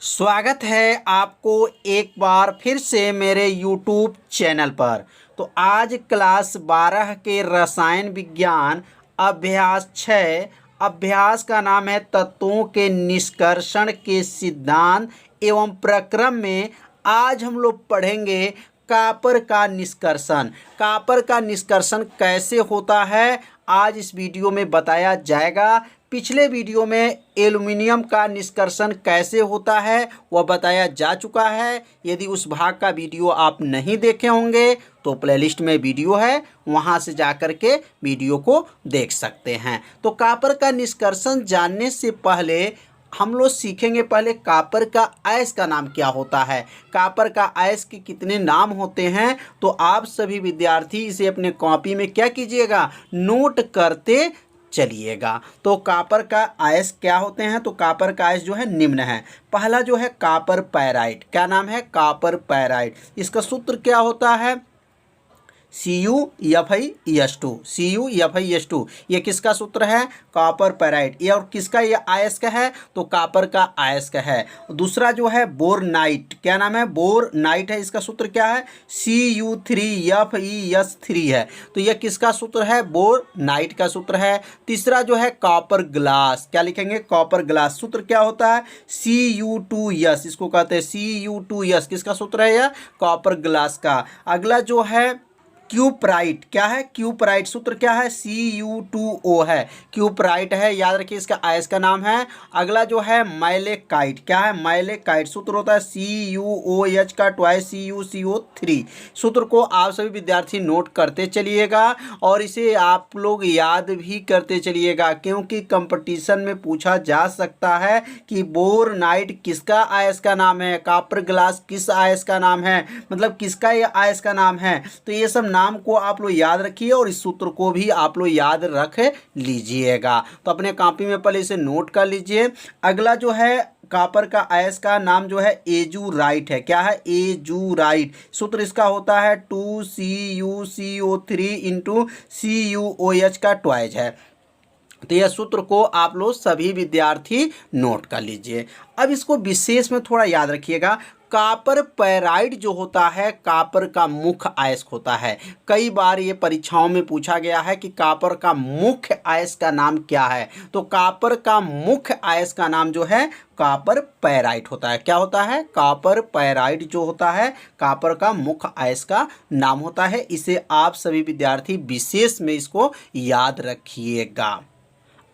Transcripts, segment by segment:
स्वागत है आपको एक बार फिर से मेरे YouTube चैनल पर। तो आज क्लास 12 के रसायन विज्ञान अभ्यास 6 अभ्यास का नाम है तत्वों के निष्कर्षण के सिद्धांत एवं प्रक्रम में आज हम लोग पढ़ेंगे कॉपर का निष्कर्षण। कॉपर का निष्कर्षण कैसे होता है आज इस वीडियो में बताया जाएगा। पिछले वीडियो में एल्युमिनियम का निष्कर्षण कैसे होता है वह बताया जा चुका है। यदि उस भाग का वीडियो आप नहीं देखे होंगे तो प्लेलिस्ट में वीडियो है, वहां से जाकर के वीडियो को देख सकते हैं। तो कॉपर का निष्कर्षण जानने से पहले हम लोग सीखेंगे पहले कॉपर का अयस्क का नाम क्या होता है। कॉपर का अयस्क के कितने नाम होते हैं तो आप सभी विद्यार्थी इसे अपने कॉपी में क्या कीजिएगा, नोट करते चलिएगा। तो कॉपर का अयस्क क्या होते हैं, तो कॉपर का अयस्क जो है निम्न है। पहला जो है कॉपर पैराइड, क्या नाम है, कॉपर पैराइड। इसका सूत्र क्या होता है, CuFeS2। CuFeS2 ये किसका सूत्र है, कॉपर पैराइड। ये और किसका ये अयस्क है, तो कॉपर का अयस्क है। दूसरा जो है बोरनाइट, क्या नाम है, बोरनाइट है। इसका सूत्र क्या है, Cu3FeS3 है। तो ये किसका सूत्र है, बोरनाइट का सूत्र है। तीसरा जो है कॉपर ग्लास, क्या लिखेंगे, कॉपर ग्लास। सूत्र क्या होता है, Cu2S, इसको कहते हैं Cu2S। किसका सूत्र है यह, कॉपर ग्लास का। अगला जो है क्यूपराइट, क्या है, क्यूपराइट। सूत्र क्या है, Cu2O है, क्यूपराइट है, याद रखिए इसका अयस्क का नाम है। अगला जो है मैलेकाइट, क्या है, मैलेकाइट। सूत्र होता है CuOH का ट्वाइस CuCO3। सूत्र को आप सभी विद्यार्थी नोट करते चलिएगा और इसे आप लोग याद भी करते चलिएगा, क्योंकि कंपटीशन में पूछा जा सकता है कि बोरनाइट किसका अयस्क का नाम है, कॉपर ग्लास किस अयस्क का नाम है, मतलब किसका ये अयस्क का नाम है। तो ये सब नाम को आप लोग याद रखिए और इस सूत्र को भी आप लोग याद रख लीजिएगा। तो अपने कॉपी में पहले इसे नोट कर लीजिए। अगला जो है कॉपर का अयस्क का नाम जो है एजूराइट है, क्या है, एजूराइट। सूत्र इसका होता है 2CuCO3 इंटू CuOH का ट्वाइस है। तो यह सूत्र को आप लोग सभी विद्यार्थी नोट कर लीजिए। अब इसको विशेष में थोड़ा याद रखिएगा। कॉपर पैराइड जो होता है कॉपर का मुख्य अयस्क होता है। कई बार ये परीक्षाओं में पूछा गया है कि कॉपर का मुख्य अयस्क का नाम क्या है, तो कॉपर का मुख्य अयस्क का नाम जो है कॉपर पैराइड होता है। क्या होता है, कॉपर पैराइड जो होता है कॉपर का मुख्य अयस्क का नाम होता है। इसे आप सभी विद्यार्थी विशेष में इसको याद रखिएगा।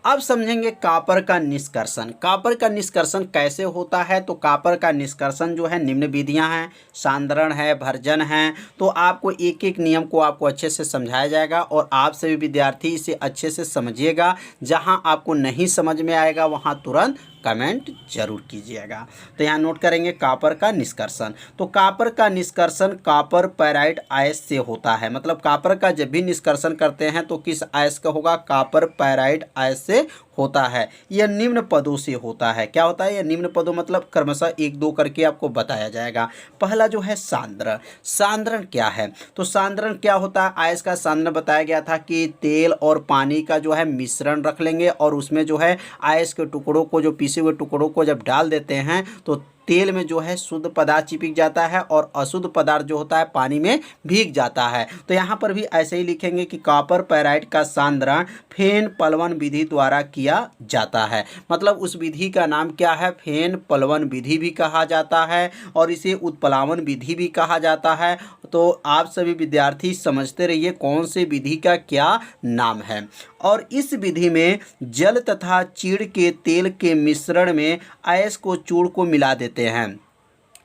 अब समझेंगे कॉपर का निष्कर्षण। कॉपर का निष्कर्षण कैसे होता है, तो कॉपर का निष्कर्षण जो है निम्न विधियां हैं, सांद्रण है, भर्जन है। तो आपको एक एक नियम को आपको अच्छे से समझाया जाएगा और आप सभी विद्यार्थी इसे अच्छे से समझिएगा। जहां आपको नहीं समझ में आएगा वहां तुरंत कमेंट जरूर कीजिएगा। तो यहाँ नोट करेंगे कॉपर का निष्कर्षण। तो कॉपर का निष्कर्षण कॉपर पैराइड अयस्क से होता है। मतलब कॉपर का जब भी निष्कर्षण करते हैं तो किस अयस्क का होगा, कॉपर पैराइड अयस्क से होता है। यह निम्न पदों से होता है। क्या होता है, यह निम्न पदों मतलब क्रमशः एक दो करके आपको बताया जाएगा। पहला जो है सांद्रण। सांद्रण क्या है, तो सांद्रण क्या होता है, अयस्क का सांद्रण बताया गया था कि तेल और पानी का जो है मिश्रण रख लेंगे और उसमें जो है अयस्क के टुकड़ों को, जो पिसे हुए टुकड़ों को जब डाल देते हैं तो तेल में जो है शुद्ध पदार्थ चिपक जाता है और अशुद्ध पदार्थ जो होता है पानी में भीग जाता है। तो यहाँ पर भी ऐसे ही लिखेंगे कि कॉपर पैराइड का सांद्रण फेन पलवन विधि द्वारा किया जाता है। मतलब उस विधि का नाम क्या है, फेन पलवन विधि भी कहा जाता है और इसे उत्प्लावन विधि भी कहा जाता है। तो आप सभी विद्यार्थी समझते रहिए कौन से विधि का क्या नाम है। और इस विधि में जल तथा चीड़ के तेल के मिश्रण में अयस्क को चूड़ को मिला देते हैं।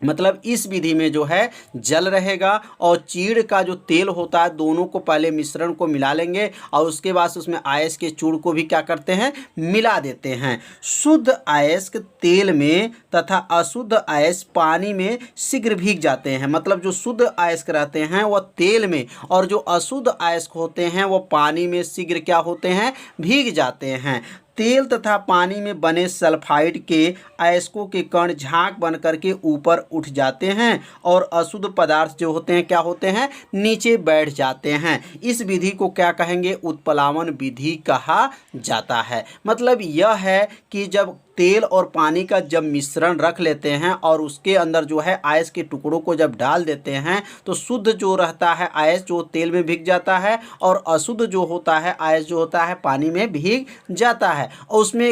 मतलब इस विधि में जो है जल रहेगा और चीड़ का जो तेल होता है, दोनों को पहले मिश्रण को मिला लेंगे और उसके बाद उसमें अयस्क के चूड़ को भी क्या करते हैं, मिला देते हैं। शुद्ध अयस्क तेल में तथा अशुद्ध अयस्क पानी में शीघ्र भीग जाते हैं। मतलब जो शुद्ध अयस्क रहते हैं वह तेल में और जो अशुद्ध अयस्क होते हैं वह पानी में शीघ्र क्या होते हैं, भीग जाते हैं। तेल तथा पानी में बने सल्फाइड के अयस्कों के कण झाग बन करके ऊपर उठ जाते हैं और अशुद्ध पदार्थ जो होते हैं क्या होते हैं, नीचे बैठ जाते हैं। इस विधि को क्या कहेंगे, उत्प्लावन विधि कहा जाता है। मतलब यह है कि जब तेल और पानी का जब मिश्रण रख लेते हैं और उसके अंदर जो है आयस के टुकड़ों को जब डाल देते हैं तो शुद्ध जो रहता है आयस जो तेल में भीग जाता है और अशुद्ध जो होता है आयस जो होता है पानी में भीग जाता है। और उसमें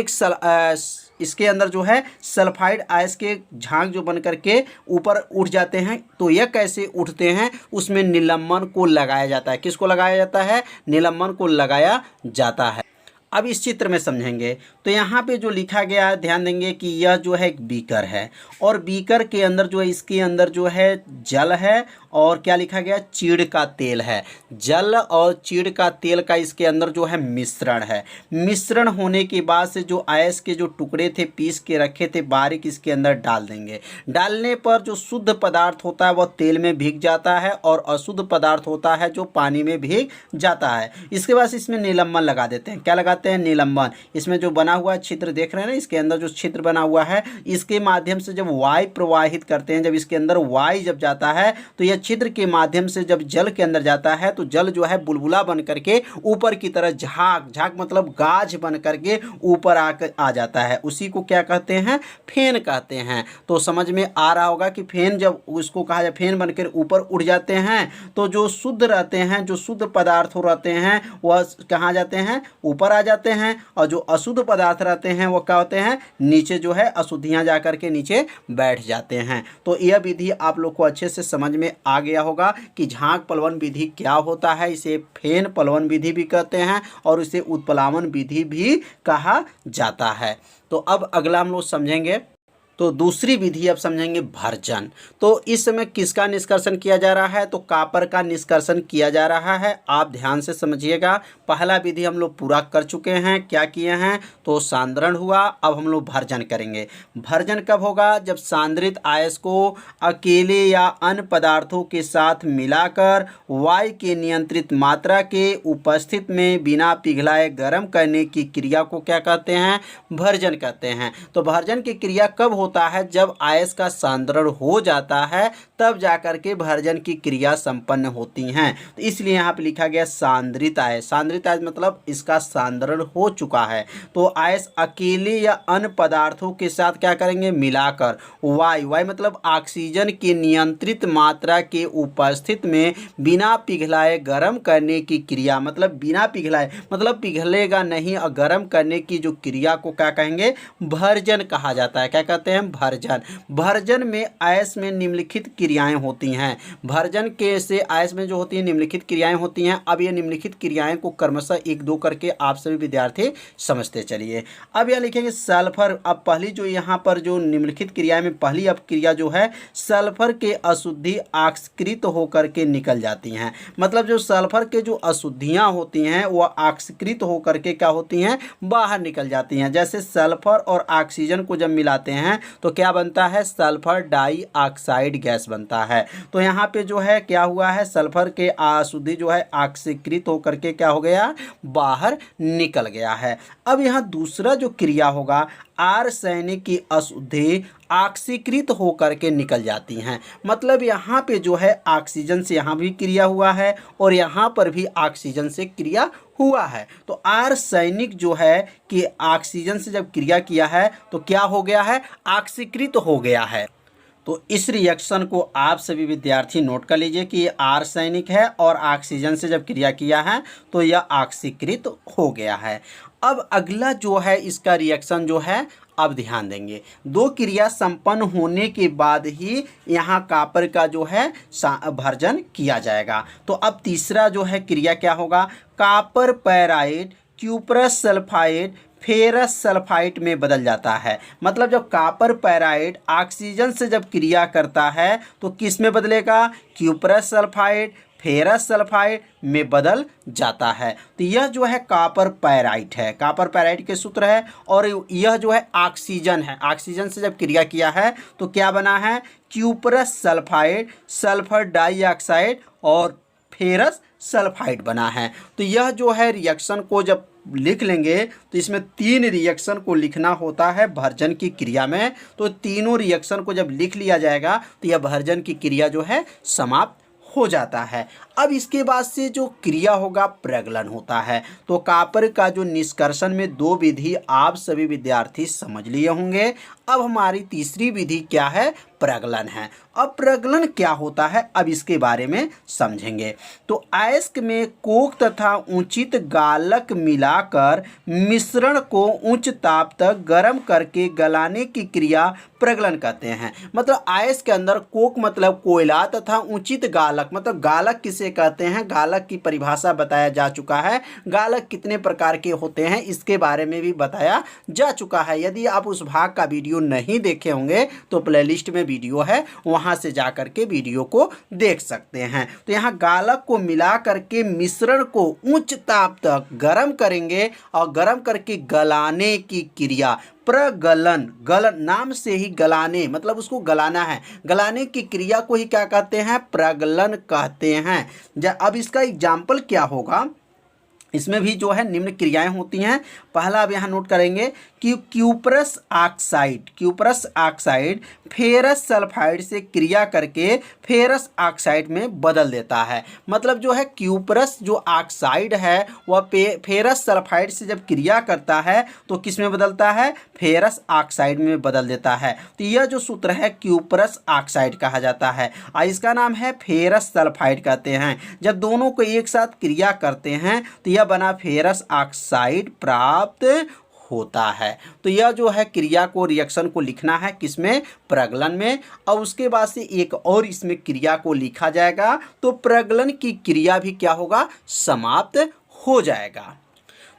इसके अंदर जो है सल्फाइड आयस के झाग जो बन करके ऊपर उठ जाते हैं। तो यह कैसे उठते हैं, उसमें निलंबन को लगाया जाता है। किसको लगाया जाता है? निलंबन को लगाया जाता है। अब इस चित्र में समझेंगे तो यहाँ पे जो लिखा गया है ध्यान देंगे कि यह जो है एक बीकर है और बीकर के अंदर जो है इसके अंदर जो है जल है और क्या लिखा गया? चीड़ का तेल है। जल और चीड़ का तेल का इसके अंदर जो है मिश्रण है। मिश्रण होने के बाद से जो आयस के जो टुकड़े थे पीस के रखे थे बारीक इसके अंदर डाल देंगे। डालने पर जो शुद्ध पदार्थ होता है वह तेल में भीग जाता है और अशुद्ध पदार्थ होता है जो पानी में भीग जाता है। इसके बाद इसमें निलंबन लगा देते हैं। क्या लगाते हैं? निलंबन। इसमें जो बना हुआ छिद्र देख रहे हैं ना, इसके अंदर जो छिद्र बना हुआ है इसके माध्यम से जब वायु प्रवाहित करते हैं, जब इसके अंदर वायु जब जाता है तो यह छिद्र के माध्यम से जब जल के अंदर जाता है तो जल जो है बुलबुला बन करके ऊपर की तरह झाग मतलब गाज बन करके ऊपर आ जाता है। उसी को क्या कहते हैं? फेन कहते हैं। तो समझ में आ रहा होगा कि फेन जब उसको कहा जाए फेन बनकर ऊपर उड़ जाते हैं तो जो शुद्ध रहते हैं, जो शुद्ध पदार्थ रहते हैं वह कहाँ जाते हैं? ऊपर आ जाते हैं और जो अशुद्ध पदार्थ रहते हैं वो क्या होते हैं? नीचे जो है अशुद्धियाँ जा करके नीचे बैठ जाते हैं। तो यह विधि आप लोग को अच्छे से समझ में आ गया होगा कि झाग पलवन विधि क्या होता है। इसे फेन पलवन विधि भी कहते हैं और इसे उत्प्लावन विधि भी कहा जाता है। तो अब अगला हम लोग समझेंगे तो दूसरी विधि अब समझेंगे भर्जन। तो इस समय किसका निष्कर्षण किया जा रहा है? तो कॉपर का निष्कर्षण किया जा रहा है। आप ध्यान से समझिएगा। पहला विधि हम लोग पूरा कर चुके हैं। क्या किए हैं? तो सांद्रण हुआ। अब हम लोग भर्जन करेंगे। भर्जन कब होगा? जब सांद्रित आयस को अकेले या अन्य पदार्थों के साथ मिलाकर वायु के नियंत्रित मात्रा के उपस्थित में बिना पिघलाए गर्म करने की क्रिया को क्या कहते हैं? भर्जन कहते हैं। तो भर्जन की क्रिया कब होता है? जब आयस का सांद्रण हो जाता है तब जाकर के भर्जन की क्रिया संपन्न होती हैं। तो इसलिए यहाँ पे लिखा गया सांद्रित आयस। सांद्रित आयस मतलब इसका सांद्रण हो चुका है। तो आयस अकेले या अन्य पदार्थों के साथ क्या करेंगे? मिलाकर वायु मतलब ऑक्सीजन की नियंत्रित मात्रा के उपस्थित में बिना पिघलाए गर्म करने की क्रिया, मतलब बिना पिघलाए मतलब पिघलेगा नहीं और गर्म करने की जो क्रिया को क्या कहेंगे? भर्जन कहा जाता है। क्या कहते हैं? भर्जन। भर्जन में आयस में निम्नलिखित क्रियाएं होती हैं। भर्जन के से आयस में जो होती है निम्नलिखित क्रियाएं होती हैं। अब ये निम्नलिखित क्रियाएं को क्रमशः एक दो करके आप सभी विद्यार्थी समझते चलिए। अब यह लिखेंगे सल्फर। अब पहली जो यहाँ पर जो निम्नलिखित क्रियाएं में पहली अब क्रिया जो है सल्फर के अशुद्धि ऑक्सीकृत होकर के निकल जाती हैं। मतलब जो सल्फर के जो अशुद्धियाँ होती हैं वह ऑक्सीकृत होकर के क्या होती हैं? बाहर निकल जाती हैं। जैसे सल्फर और ऑक्सीजन को जब मिलाते हैं तो क्या बनता है? सल्फर डाइऑक्साइड गैस बनता है। तो यहाँ पे जो है क्या हुआ है? सल्फर के अशुद्धि जो है ऑक्सीकृत होकर के क्या हो गया? बाहर निकल गया है। अब यहाँ दूसरा जो क्रिया होगा आर्सेनिक की अशुद्धि ऑक्सीकृत होकर के निकल जाती हैं। मतलब यहाँ पे जो है ऑक्सीजन से यहाँ भी क्रिया हुआ है और यहाँ पर भी ऑक्सीजन से क्रिया हुआ है। तो आर्सेनिक जो है कि ऑक्सीजन से जब क्रिया किया है तो क्या हो गया है? ऑक्सीकृत हो गया है। तो इस रिएक्शन को आप सभी विद्यार्थी नोट कर लीजिए कि ये आर्सेनिक है और ऑक्सीजन से जब क्रिया किया है तो यह ऑक्सीकृत हो गया है। अब अगला जो है इसका रिएक्शन जो है अब ध्यान देंगे। दो क्रिया संपन्न होने के बाद ही यहाँ कॉपर का जो है भर्जन किया जाएगा। तो अब तीसरा जो है क्रिया क्या होगा? Copper pyrite cuprous sulphide ferrous sulphide में बदल जाता है। मतलब जब कॉपर पैराइड ऑक्सीजन से जब क्रिया करता है तो किस में बदलेगा? क्यूप्रस सल्फाइड फेरस सल्फाइड में बदल जाता है। तो यह जो है कॉपर पैराइड है। कॉपर पैराइड के सूत्र है और यह जो है ऑक्सीजन है। ऑक्सीजन से जब क्रिया किया है तो क्या बना है? क्यूप्रस सल्फाइड, सल्फर डाइऑक्साइड और फेरस सल्फाइड बना है। तो यह जो है रिएक्शन को जब लिख लेंगे तो इसमें तीन रिएक्शन को लिखना होता है भर्जन की क्रिया में। तो तीनों रिएक्शन को जब लिख लिया जाएगा तो यह भर्जन की क्रिया जो है समाप्त हो जाता है। अब इसके बाद से जो क्रिया होगा प्रगलन होता है। तो कॉपर का जो निष्कर्षण में दो विधि आप सभी विद्यार्थी समझ लिए होंगे। अब हमारी तीसरी विधि क्या है? प्रगलन है। अब प्रगलन क्या होता है, अब इसके बारे में समझेंगे। तो अयस्क में कोक तथा उचित गालक मिलाकर मिश्रण को उच्च ताप तक गर्म करके गलाने की क्रिया प्रगलन कहते हैं। मतलब अयस्क के अंदर कोक मतलब कोयला तथा उचित गालक मतलब गालक किसे कहते हैं, गालक की परिभाषा बताया जा चुका है। गालक कितने प्रकार के होते हैं इसके बारे में भी बताया जा चुका है। यदि आप उस भाग का वीडियो नहीं देखे होंगे तो प्लेलिस्ट में वीडियो है, वहां से जाकर के वीडियो को देख सकते हैं। तो यहाँ गालक को मिला करके मिश्रण को उच्च ताप तक गर्म करेंगे और गर्म करके गलाने की क्रिया प्रगलन, गलन नाम से ही गलाने मतलब उसको गलाना है, गलाने की क्रिया को ही क्या कहते हैं? प्रगलन कहते हैं। अब इसका एग्जाम्पल क्या होगा, इसमें भी जो है निम्न क्रियाएं होती हैं। पहला अब यहाँ नोट करेंगे कि क्यूपरस ऑक्साइड फेरस सल्फाइड से क्रिया करके फेरस ऑक्साइड में बदल देता है। मतलब जो है क्यूपरस जो ऑक्साइड है वह फेरस सल्फाइड से जब क्रिया करता है तो किस में बदलता है? फेरस ऑक्साइड में बदल देता है। तो यह जो सूत्र है क्यूपरस ऑक्साइड कहा जाता है और इसका नाम है फेरस सल्फाइड कहते हैं। जब दोनों को एक साथ क्रिया करते हैं तो यह बना फेरस ऑक्साइड प्राप्त होता है। तो यह जो है क्रिया को, रिएक्शन को लिखना है किसमें? प्रगलन में। और उसके बाद से एक और इसमें क्रिया को लिखा जाएगा तो प्रगलन की क्रिया भी क्या होगा? समाप्त हो जाएगा।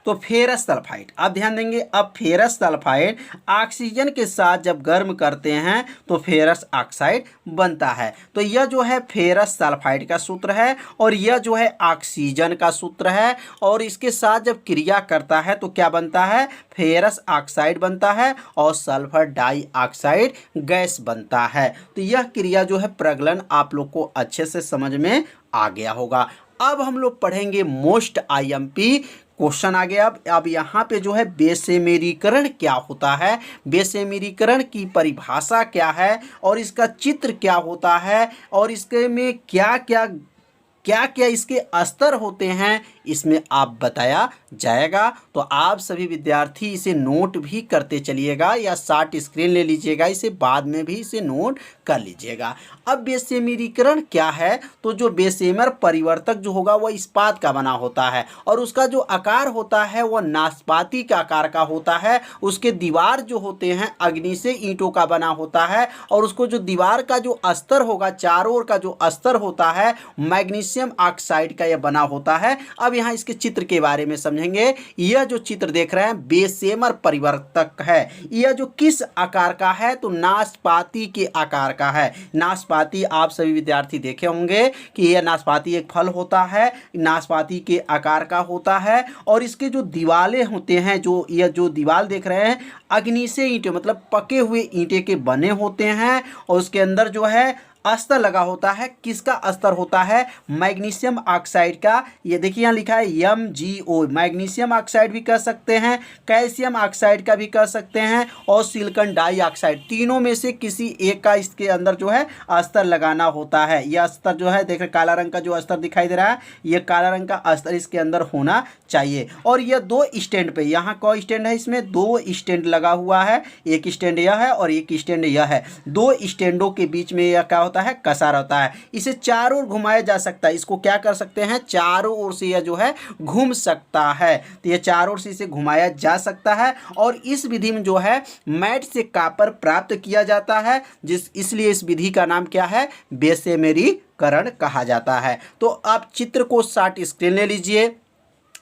तो फेरस सल्फाइड, अब ध्यान देंगे, अब फेरस सल्फाइड ऑक्सीजन के साथ जब गर्म करते हैं तो फेरस ऑक्साइड बनता है। तो यह जो है फेरस सल्फाइड का सूत्र है और यह जो है ऑक्सीजन का सूत्र है और इसके साथ जब क्रिया करता है तो क्या बनता है? फेरस ऑक्साइड बनता है और सल्फर डाइऑक्साइड गैस बनता है। तो यह क्रिया जो है प्रगलन आप लोग को अच्छे से समझ में आ गया होगा। अब हम लोग पढ़ेंगे मोस्ट आईएमपी क्वेश्चन आ गया। अब यहाँ पे जो है बेसेमेरीकरण क्या होता है, बेसेमेरीकरण की परिभाषा क्या है और इसका चित्र क्या होता है और इसके में क्या क्या इसके स्तर होते हैं, इसमें आप बताया जाएगा। तो आप सभी विद्यार्थी इसे नोट भी करते चलिएगा या शॉर्ट स्क्रीन ले लीजिएगा, इसे बाद में भी इसे नोट कर लीजिएगा। अब बेसेमेरीकरण क्या है? तो जो बेसेमर परिवर्तक जो होगा वह इस्पात का बना होता है और उसका जो आकार होता है वह नाशपाती के आकार का होता है। उसके दीवार जो होते हैं अग्नि से ईंटों का बना होता है और उसको जो दीवार का जो अस्तर होगा, चारों ओर का जो अस्तर होता है मैग्नीशियम ऑक्साइड का यह बना होता है। अब यहाँ इसके चित्र के बारे में समझेंगे। यह जो चित्र देख रहे हैं बेसेमर परिवर्तक है। यह जो किस आकार का है? तो नाशपाती के आकार का है। नाशपाती आप सभी विद्यार्थी देखे होंगे कि यह नाशपाती एक फल होता है, नाशपाती के आकार का होता है और इसके जो दीवारें होते हैं, जो यह जो दीवार देख रहे हैं अग्नि से ईंटे मतलब पके हुए ईंटे के बने होते हैं और उसके अंदर जो है अस्तर लगा होता है। किसका अस्तर होता है? मैग्नीशियम ऑक्साइड का। ये देखिए यहाँ लिखा है MgO, मैग्नीशियम ऑक्साइड भी कह सकते हैं, कैल्शियम ऑक्साइड का भी कह सकते हैं और सिलिकॉन डाइऑक्साइड, तीनों में से किसी एक का इसके अंदर जो है अस्तर लगाना होता है। यह अस्तर जो है देख रहे काला रंग का जो अस्तर दिखाई दे रहा है, ये काला रंग का अस्तर इसके अंदर होना चाहिए। और यह दो स्टैंड पे, यहाँ कौ स्टैंड है? इसमें दो स्टैंड लगा हुआ है, एक स्टैंड यह है और एक स्टैंड यह है। दो स्टैंडों के बीच में यह क्या है? कसा रहता है। इसे चारों ओर घुमाया जा सकता है। इसको क्या कर सकते हैं? चारों ओर से यह जो है घूम सकता है। तो यह चारों ओर से इसे घुमाया जा सकता है और इस विधि में जो है मैट से कॉपर प्राप्त किया जाता है, इसलिए इस विधि का नाम क्या है? बेसेमेरीकरण कहा जाता है। तो आप चित्र को शॉर्ट स्क्रीन ले लीजिए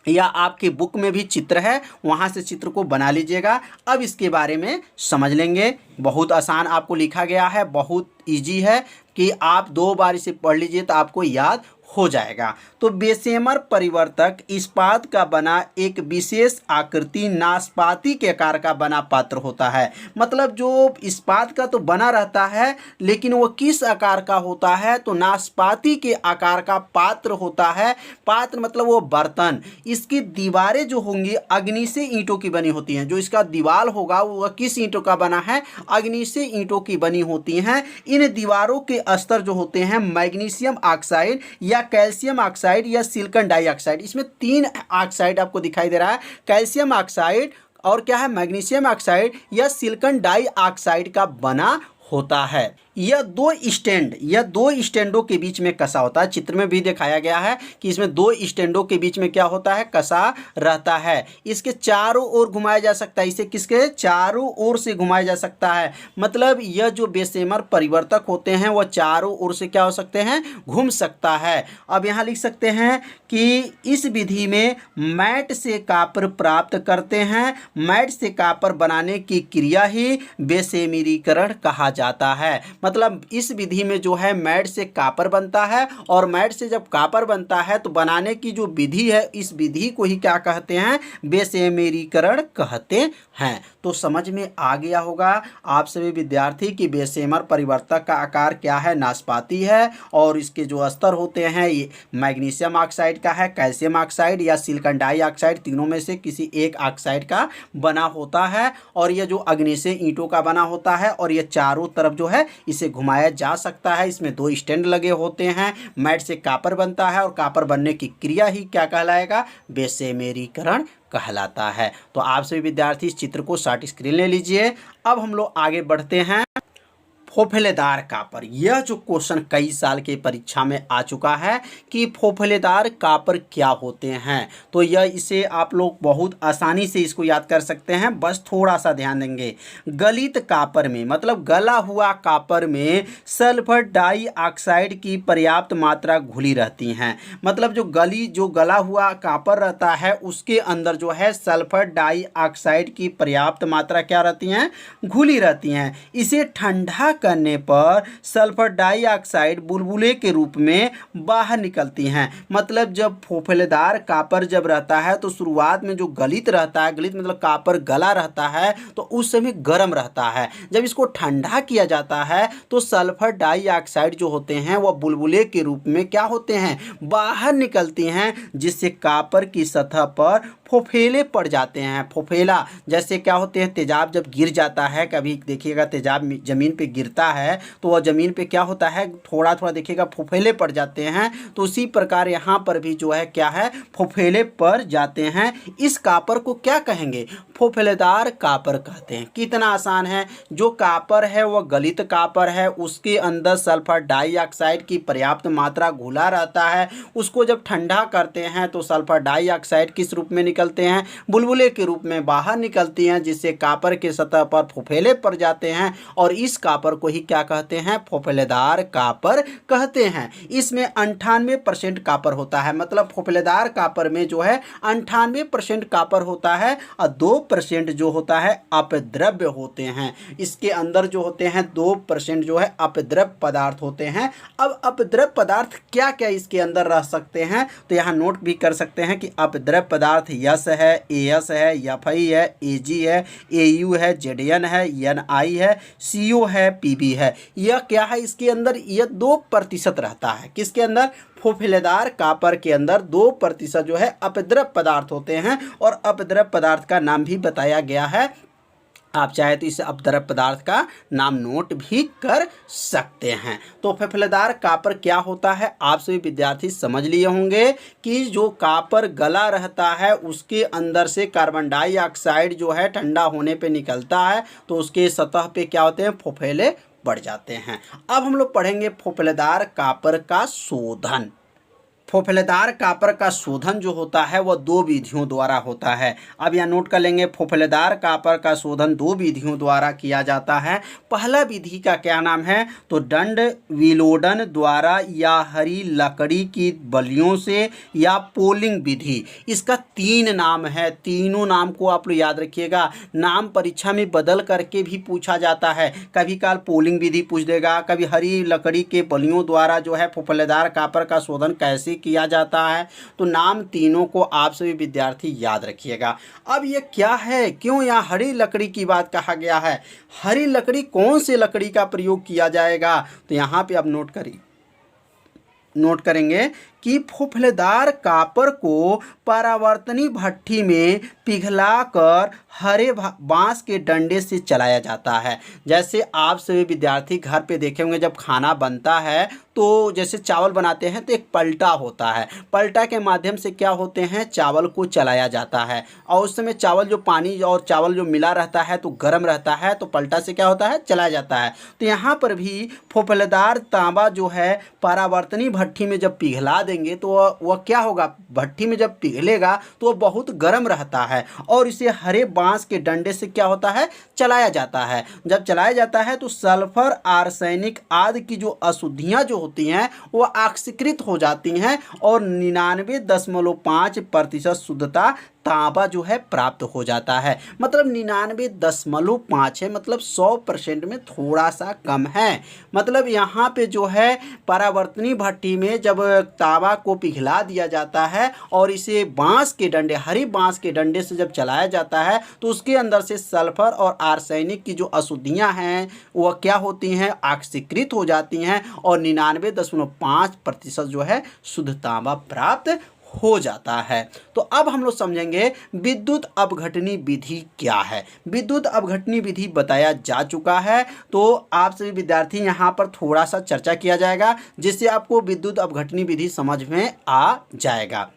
या आपकी बुक में भी चित्र है, वहाँ से चित्र को बना लीजिएगा। अब इसके बारे में समझ लेंगे। बहुत आसान आपको लिखा गया है, बहुत इजी है कि आप 2 बार इसे पढ़ लीजिए तो आपको याद हो जाएगा। तो बेशेमर परिवर्तक इस्पात का बना एक विशेष आकृति नाशपाती के आकार का बना पात्र होता है। मतलब जो इस्पात का तो बना रहता है, लेकिन वो किस आकार का होता है, तो नाशपाती के आकार का पात्र होता है। पात्र मतलब वो बर्तन। इसकी दीवारें जो होंगी अग्नि से ईंटों की बनी होती हैं। जो इसका दीवार होगा वो किस ईंटों का बना है, अग्नि से ईंटों की बनी होती हैं। इन दीवारों के स्तर जो होते हैं मैग्नीशियम ऑक्साइड या कैल्शियम ऑक्साइड या सिलिकॉन डाइऑक्साइड, इसमें 3 ऑक्साइड आपको दिखाई दे रहा है। कैल्शियम ऑक्साइड और क्या है, मैग्नीशियम ऑक्साइड या सिलिकॉन डाइऑक्साइड का बना होता है। यह दो स्टैंडों के बीच में कसा होता है। चित्र में भी दिखाया गया है कि इसमें 2 स्टैंडों के बीच में क्या होता है, कसा रहता है। इसके चारों ओर घुमाया जा सकता है। इसे किसके चारों ओर से घुमाया जा सकता है। मतलब यह जो बेशेमर परिवर्तक होते हैं वह चारों ओर से क्या हो सकते हैं, घूम सकता है। अब यहाँ लिख सकते हैं कि इस विधि में मैट से कॉपर प्राप्त करते हैं। मैट से कॉपर बनाने की क्रिया ही बेशेमरीकरण कहा जाता है। मतलब इस विधि में जो है मैट से कॉपर बनता है, और मैट से जब कॉपर बनता है तो बनाने की जो विधि है, इस विधि को ही क्या कहते हैं, बेशेमरीकरण कहते हैं। तो समझ में आ गया होगा आप सभी विद्यार्थी कि बेशेमर परिवर्तक का आकार क्या है, नाशपाती है, और इसके जो स्तर होते हैं ये मैग्नीशियम ऑक्साइड का है, कैल्शियम ऑक्साइड या सिलिकॉन डाइऑक्साइड, तीनों में से किसी एक ऑक्साइड का बना होता है। और यह जो अग्नि से ईंटों का बना होता है, और ये चारों तरफ जो है इसे घुमाया जा सकता है। इसमें 2 स्टैंड लगे होते हैं। मैट से कॉपर बनता है, और कॉपर बनने की क्रिया ही क्या कहलाएगा, बेशेमरीकरण कहलाता है। तो आप सभी विद्यार्थी इस चित्र को शॉर्ट स्क्रीन ले लीजिए। अब हम लोग आगे बढ़ते हैं। फोफलेदार कॉपर, यह जो क्वेश्चन कई साल के परीक्षा में आ चुका है कि फोफलेदार कॉपर क्या होते हैं। तो यह इसे आप लोग बहुत आसानी से इसको याद कर सकते हैं, बस थोड़ा सा ध्यान देंगे। गलित कॉपर में मतलब गला हुआ कॉपर में सल्फर डाइऑक्साइड की पर्याप्त मात्रा घुली रहती हैं। मतलब जो गला हुआ कॉपर रहता है उसके अंदर जो है सल्फर डाइऑक्साइड की पर्याप्त मात्रा क्या रहती हैं, घुली रहती हैं। इसे ठंडा करने पर सल्फर डाइऑक्साइड बुलबुले के रूप में बाहर निकलती हैं। मतलब जब फोफलेदार कॉपर जब रहता है तो शुरुआत में जो गलित रहता है, गलित मतलब कॉपर गला रहता है, तो उस समय गर्म रहता है। जब इसको ठंडा किया जाता है तो सल्फर डाइऑक्साइड जो होते हैं वह बुलबुले के रूप में क्या होते हैं, बाहर निकलती हैं, जिससे कॉपर की सतह पर फोफेले पड़ जाते हैं। फोफेला जैसे क्या होते हैं, तेजाब जब गिर जाता है, कभी देखिएगा तेजाब जमीन पे गिरता है तो वह जमीन पे क्या होता है, थोड़ा थोड़ा देखिएगा फोफेले पड़ जाते हैं। तो उसी प्रकार यहाँ पर भी जो है क्या है, फोफेले पड़ जाते हैं। इस कॉपर को क्या कहेंगे, फोफेलेदार कॉपर कहते हैं। कितना आसान है। जो कॉपर है वह गलित कॉपर है, उसके अंदर सल्फर डाइऑक्साइड की पर्याप्त मात्रा घुला रहता है। उसको जब ठंडा करते हैं तो सल्फर डाइऑक्साइड किस रूप में निकलते हैं, बुलबुले के रूप में बाहर निकलती हैं, जिससे कॉपर के सतह पर फोफेले पड़ जाते हैं। और इस कॉपर को ही क्या कहते हैं, फोफेलेदार कॉपर कहते हैं। इसमें 98% कॉपर होता है। मतलब फोफेलेदार कॉपर में जो है 98% कॉपर होता है, और 2% जो होता है अपद्रव्य होते हैं। इसके अंदर जो होते हैं 2% जो है अपद्रव्य पदार्थ होते हैं। अब अपद्रव्य पदार्थ क्या क्या इसके अंदर रह सकते हैं, तो यहाँ नोट भी कर सकते हैं कि अपद्रव्य पदार्थ यस है, एएस है, एफई है, एजी है, एयू है, जेडएन है, एनआई है, सीओ है, पीबी है। यह क्या है, इसके अंदर यह 2% रहता है। किसके अंदर, फोफेलेदार कॉपर के अंदर 2% जो है अपद्रव्य पदार्थ होते हैं, और अपद्रव्य पदार्थ का नाम भी बताया गया है। आप चाहे तो इस अपद्रव्य पदार्थ का नाम नोट भी कर सकते हैं। तो फोफेलेदार कॉपर क्या होता है, आप सभी विद्यार्थी समझ लिए होंगे कि जो कॉपर गला रहता है उसके अंदर से कार्बन डाइऑक्साइड जो है ठंडा होने पे निकलता है, तो उसके सतह पे क्या होते हैं, फोफेले बढ़ जाते हैं। अब हम लोग पढ़ेंगे फोफेलेदार कॉपर का शोधन। फोफलेदार कापर का शोधन जो होता है वह दो विधियों द्वारा होता है। अब यहाँ नोट कर लेंगे, फोफलेदार कापर का शोधन दो विधियों द्वारा किया जाता है। पहला विधि का क्या नाम है, तो दंड विलोडन द्वारा या हरी लकड़ी की बलियों से या पोलिंग विधि। इसका तीन नाम है, तीनों नाम को आप लोग याद रखिएगा। नाम परीक्षा में बदल करके भी पूछा जाता है, कभी काल पोलिंग विधि पूछ देगा, कभी हरी लकड़ी के बलियों द्वारा जो है फोफलेदार कापर का शोधन कैसे किया जाता है। तो नाम तीनों को आप सभी विद्यार्थी याद रखिएगा। अब ये क्या है, क्यों यहाँ हरी लकड़ी की बात कहा गया है, हरी लकड़ी कौन से लकड़ी का प्रयोग किया जाएगा, तो यहाँ पे आप नोट करेंगे कि फोफलेदार कापर को परावर्तनी भट्ठी में पिघलाकर हरे बांस के डंडे से चलाया जाता है। जैसे आप सभी विद्यार्थी घर पे देखे होंगे, जब खाना बनता है तो जैसे चावल बनाते हैं तो एक पलटा होता है, पलटा के माध्यम से क्या होते हैं, चावल को चलाया जाता है। और उस समय चावल जो पानी और चावल जो मिला रहता है तो गर्म रहता है, तो पलटा से क्या होता है, चलाया जाता है। तो यहाँ पर भी फोफलेदार तांबा जो है परावर्तनी भट्ठी में जब पिघला देंगे तो वह क्या होगा, भट्ठी में जब पिघलेगा तो वह बहुत गर्म रहता है और इसे हरे बांस के डंडे से क्या होता है, चलाया जाता है। जब चलाया जाता है तो सल्फर, आर्सेनिक आदि की जो अशुद्धियां जो होती हैं वो ऑक्सीकृत हो जाती हैं और 99.5% शुद्धता तांबा जो है प्राप्त हो जाता है। मतलब 99.5 है, मतलब 100% में थोड़ा सा कम है। मतलब यहाँ पे जो है परावर्तनी भट्टी में जब तांबा को पिघला दिया जाता है और इसे बांस के डंडे, हरी बांस के डंडे से जब चलाया जाता है तो उसके अंदर से सल्फर और आर्सेनिक की जो अशुद्धियाँ हैं वह क्या होती हैं, ऑक्सीकृत हो जाती हैं और 99.5% जो है शुद्ध तांबा प्राप्त हो जाता है। तो अब हम लोग समझेंगे विद्युत अपघटनी विधि क्या है। विद्युत अपघटनी विधि बताया जा चुका है, तो आप सभी विद्यार्थी यहाँ पर थोड़ा सा चर्चा किया जाएगा जिससे आपको विद्युत अपघटनी विधि समझ में आ जाएगा।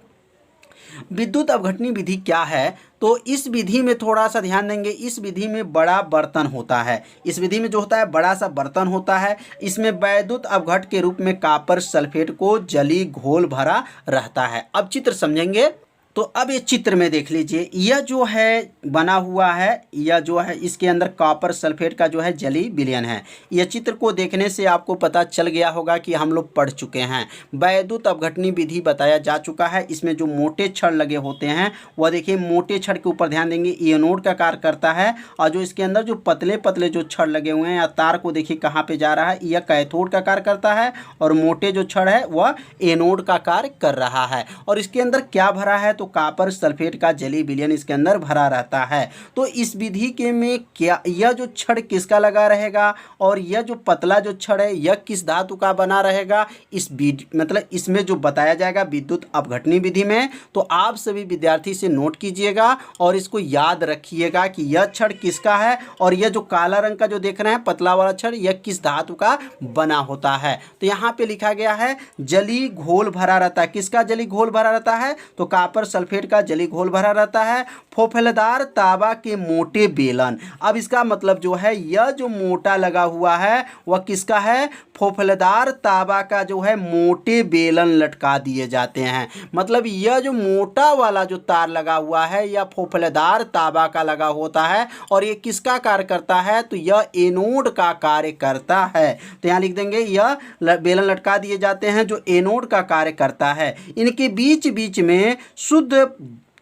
विद्युत अपघटनी विधि क्या है, तो इस विधि में थोड़ा सा ध्यान देंगे। इस विधि में बड़ा बर्तन होता है, इस विधि में जो होता है बड़ा सा बर्तन होता है। इसमें वैद्युत अपघट के रूप में कॉपर सल्फेट को जली घोल भरा रहता है। अब चित्र समझेंगे, तो अब ये चित्र में देख लीजिए, यह जो है बना हुआ है, यह जो है इसके अंदर कॉपर सल्फेट का जो है जली विलयन है। यह चित्र को देखने से आपको पता चल गया होगा कि हम लोग पढ़ चुके हैं। वैद्युत अपघटनी विधि बताया जा चुका है। इसमें जो मोटे छड़ लगे होते हैं वह देखिए, मोटे छड़ के ऊपर ध्यान देंगे, एनोड का कार्य करता है और जो इसके अंदर जो पतले पतले जो छड़ लगे हुए हैं या तार को देखिए कहाँ पे जा रहा है, यह कैथोड का कार्य करता है और मोटे जो छड़ है वह एनोड का कार्य कर रहा है। और इसके अंदर क्या भरा है, तो कॉपर सल्फेट का जली विलयन इसके अंदर भरा रहता है। तो इस विधि के में क्या, यह जो छड़ किसका लगा रहेगा और यह जो पतला जो छड़ है यह किस धातु का बना रहेगा, इस मतलब इसमें जो बताया जाएगा विद्युत अपघटनी विधि में। तो आप सभी विद्यार्थी से नोट कीजिएगा और इसको याद रखिएगा कि यह छड़ किसका है और यह जो काला रंग का जो देख रहे हैं पतला वाला छड़, यह किस धातु का बना होता है। तो यहाँ पे लिखा गया है जली घोल भरा रहता है। किसका जली घोल भरा रहता है, तो कॉपर सल्फेट का जली घोल भरा रहता है। फोफलेदार तांबा के मोटे बेलन, अब इसका मतलब जो है यह जो मोटा लगा हुआ है वह किसका है, फोफलेदार तांबा का जो है मोटे बेलन लटका दिए जाते हैं। मतलब यह जो मोटा वाला जो तार लगा हुआ है यह फोफलेदार तांबा का लगा होता है और ये किसका कार्य करता है, तो यह एनोड का कार्य करता है। तो यहाँ लिख देंगे यह बेलन लटका दिए जाते हैं जो एनोड का कार्य करता है। इनके बीच बीच में शुद्ध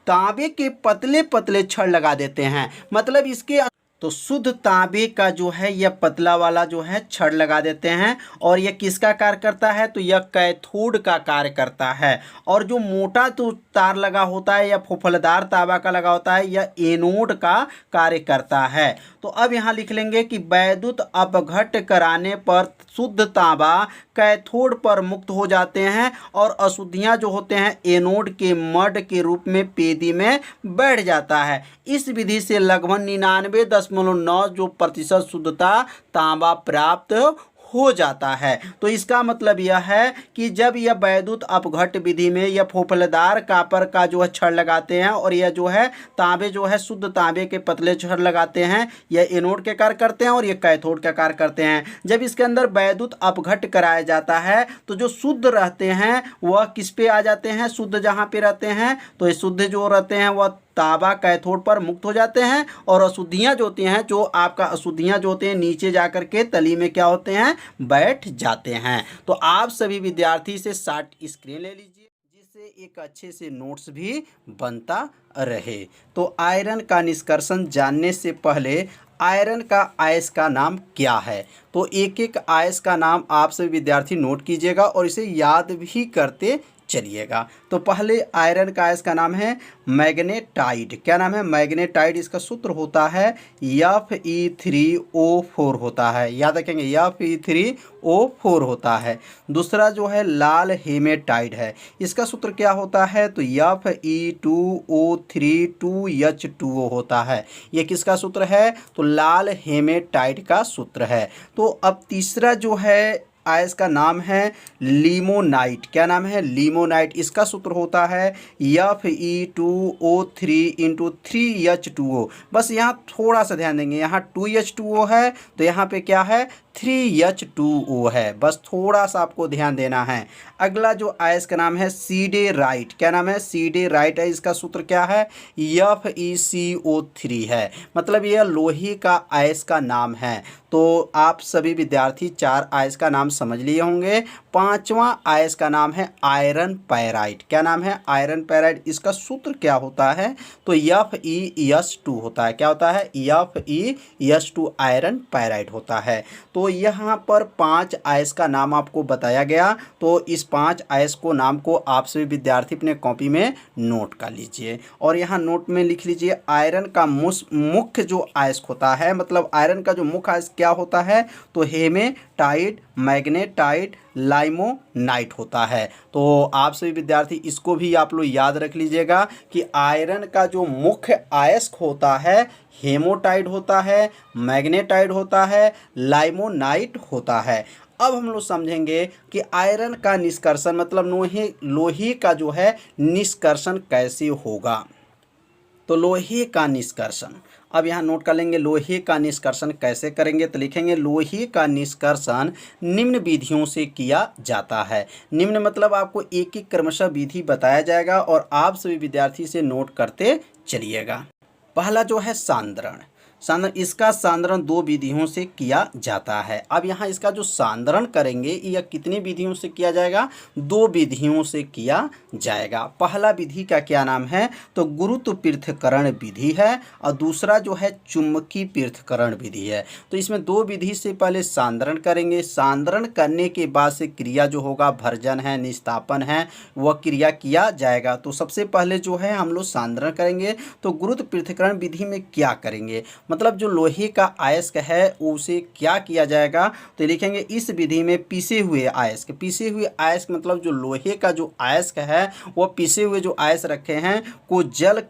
तांबे के पतले पतले छड़ लगा देते हैं। मतलब इसके तो शुद्ध तांबे का जो है यह पतला वाला जो है छड़ लगा देते हैं और यह किसका कार्य करता है, तो यह कैथोड का कार्य करता है। और जो मोटा तो तार लगा होता है या फोफलेदार तांबा का लगा होता है यह एनोड का कार्य करता है। तो अब यहाँ लिख लेंगे कि वैद्युत अपघट कराने पर शुद्ध तांबा कैथोड पर मुक्त हो जाते हैं और अशुद्धियाँ जो होते हैं एनोड के मड के रूप में पेदी में बैठ जाता है। इस विधि से लगभग 99.9 जो प्रतिशत शुद्धता तांबा प्राप्त हो जाता है। तो इसका मतलब यह है कि जब यह वैद्युत अपघट्ट विधि में यह फोफलदार कॉपर का जो है छड़ लगाते हैं और यह जो है तांबे जो है शुद्ध तांबे के पतले छड़ लगाते हैं, यह एनोड के कार्य करते हैं और ये कैथोड का कार्य करते हैं। जब इसके अंदर वैद्युत अपघट्ट कराया जाता है तो जो शुद्ध रहते हैं वह किस पे आ जाते हैं, शुद्ध जहाँ पे रहते हैं तो ये शुद्ध जो रहते हैं वह तांबा कैथोड पर मुक्त हो जाते हैं और अशुद्धियाँ जो होती हैं, जो आपका अशुद्धियाँ जो होते हैं नीचे जाकर के तली में क्या होते हैं, बैठ जाते हैं। तो आप सभी विद्यार्थी से शॉर्ट स्क्रीन ले लीजिए जिससे एक अच्छे से नोट्स भी बनता रहे। तो आयरन का निष्कर्षण जानने से पहले आयरन का अयस्क का नाम क्या है, तो एक एक अयस्क का नाम आप सभी विद्यार्थी नोट कीजिएगा और इसे याद भी करते चलिएगा। तो पहले आयरन का अयस्क का नाम है मैग्नेटाइड। क्या नाम है, मैग्नेटाइड। इसका सूत्र होता है Fe3O4 होता है, याद रखेंगे Fe3O4 होता है। दूसरा जो है लाल हेमेटाइड है, इसका सूत्र क्या होता है, तो Fe2O3 होता है। ये किसका सूत्र है, तो लाल हेमेटाइड का सूत्र है। तो अब तीसरा जो है अयस्क का नाम है लिमोनाइट। क्या नाम है, लिमोनाइट। इसका सूत्र होता है Fe2O3 × 3H2O। बस यहाँ थोड़ा सा ध्यान देंगे, यहाँ 2H2O है तो यहाँ पे क्या है, 3H2O है। बस थोड़ा सा आपको ध्यान देना है। अगला जो अयस्क का नाम है सीडेराइट। क्या नाम है, सीडेराइट है। इसका सूत्र क्या है, FeCO3 है। मतलब यह लोहे का अयस्क का नाम है। तो आप सभी विद्यार्थी 4 अयस्क का नाम समझ लिए होंगे। पांचवा अयस्क का नाम है आयरन पैराइड। क्या नाम है, आयरन पैराइड। इसका सूत्र क्या होता है, तो FeS2 होता है। क्या होता है, FeS2 आयरन पैराइड होता है। तो यहाँ पर 5 अयस्क का नाम आपको बताया गया। तो इस 5 अयस्क को नाम को आप सभी विद्यार्थी अपने कॉपी में नोट कर लीजिए और यहाँ नोट में लिख लीजिए आयरन का मुख्य जो अयस्क होता है, मतलब आयरन का जो मुख्य अयस्क क्या होता है, तो हेमेटाइट, मैग्नेटाइट, लाइमोनाइट होता है। तो आप सभी विद्यार्थी इसको भी आप लोग याद रख लीजिएगा कि आयरन का जो मुख्य अयस्क होता है हेमोटाइट होता है, मैग्नेटाइट होता है, लाइमोनाइट होता है। अब हम लोग समझेंगे कि आयरन का निष्कर्षण मतलब लोहे का जो है निष्कर्षण कैसे होगा। तो लोहे का निष्कर्षण अब यहाँ नोट कर लेंगे, लोहे का निष्कर्षण कैसे करेंगे, तो लिखेंगे लोहे का निष्कर्षण निम्न विधियों से किया जाता है। निम्न मतलब आपको एक एक क्रमशः विधि बताया जाएगा और आप सभी विद्यार्थी से नोट करते चलिएगा। पहला जो है सांद्रण। इसका सांद्रण 2 विधियों से किया जाता है। अब यहाँ इसका जो सांद्रण करेंगे यह कितनी विधियों से किया जाएगा, 2 विधियों से किया जाएगा। पहला विधि का क्या नाम है, तो गुरुत्व पृथक्करण विधि है और दूसरा जो है चुंबकीय पृथक्करण विधि है। तो इसमें 2 विधि से पहले सांद्रण करेंगे। सांद्रण करने के बाद से क्रिया जो होगा भर्जन है, निस्तापन है, वह क्रिया किया जाएगा। तो सबसे पहले जो है हम लोग सांद्रण करेंगे। तो गुरुत्व पृथक्करण विधि में क्या करेंगे, मतलब जो लोहे का अयस्क है उसे क्या किया जाएगा, तो लिखेंगे इस विधि में पीसे हुए अयस्क मतलब जो लोहे का जो अयस्क है वो पीसे हुए जो अयस्क रखे हैं को जल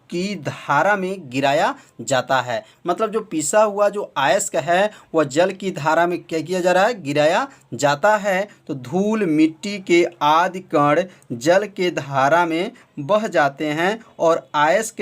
की धारा में गिराया जाता है। मतलब जो पिसा हुआ जो अयस्क है वह जल की धारा में क्या किया जा रहा है, गिराया जाता है। तो धूल मिट्टी के आदि कण जल के धारा में बह जाते हैं और अयस्क